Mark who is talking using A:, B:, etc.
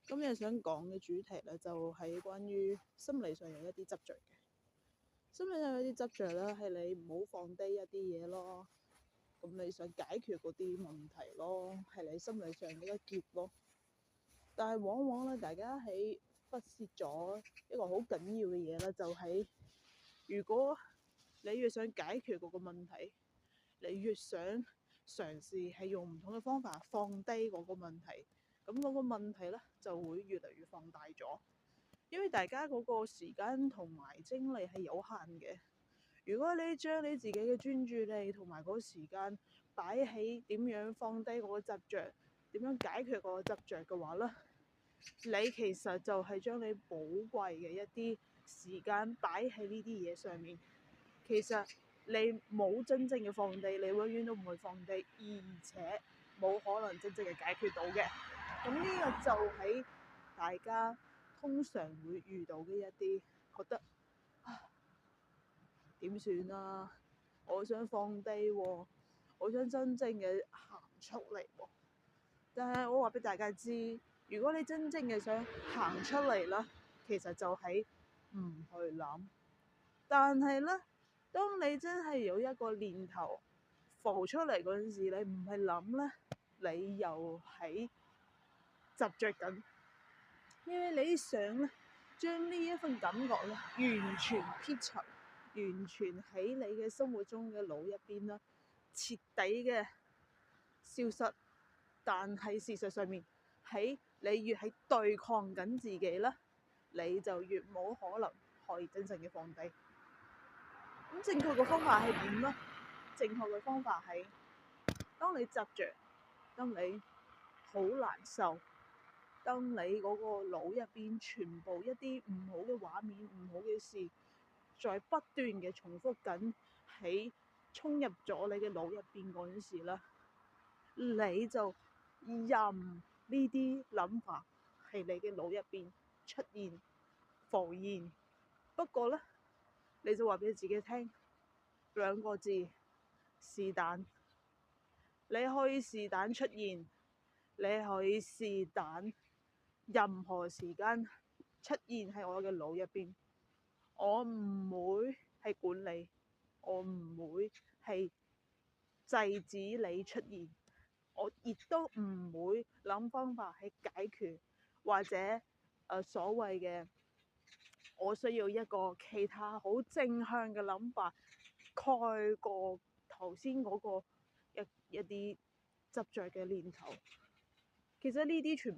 A: 今日想講嘅主題咧，就係關於心理上有一啲執着嘅。心理上有啲執着咧，係你唔好放低一啲嘢咯。咁你想解決嗰啲問題咯，係你心理上嘅一個結咯。但係往往咧，大家喺忽視咗一個好緊要嘅嘢咧，就係如果你越想解決嗰個問題，你越想嘗試係用唔同嘅方法放低嗰個問題。咁嗰個問題咧就會越嚟越放大咗，因為大家嗰個時間同埋精力係有限嘅。如果你將你自己嘅專注力同埋嗰個時間擺喺點樣放低嗰個執着，點樣解決嗰個執着嘅話咧，你其實就係將你寶貴嘅一啲時間擺喺呢啲嘢上面。其實你冇真正嘅放低，你永遠都唔會放低，而且冇可能真正嘅解決到嘅。咁呢個就係大家通常會遇到嘅一啲覺得點算啊？我想放低喎，我想真正嘅行出嚟喎。但係我話俾大家知，如果你真正嘅想行出嚟啦，其實就係唔去諗。但係咧，當你真係有一個念頭浮出嚟嗰陣時，你唔係諗咧，你又喺執着緊。因為你想咧，將呢一份感覺咧，完全撇除，完全喺你嘅生活中嘅腦入邊啦，徹底嘅消失。但係事實上面，喺你越喺對抗緊自己啦，你就越冇可能可以真正嘅放低。咁正確嘅方法係點呢？正確嘅方法係，當你執着，當你好難受，當你嗰個腦入邊全部一啲唔好嘅畫面、唔好嘅事，在不斷嘅重複緊，喺衝入咗你嘅腦入邊嗰陣時啦，你就任呢啲諗法喺你嘅腦入邊出現浮現。不過咧，你就話俾自己聽兩個字：是但。你可以是但出現，你可以是但任何時間出現喺我嘅腦入邊。我唔會係管理，我唔會係制止你出現，我亦都唔會諗方法去解決，或者所謂嘅我需要一個其他好正向嘅諗法蓋過頭先嗰個一啲執着嘅念頭。其實呢啲全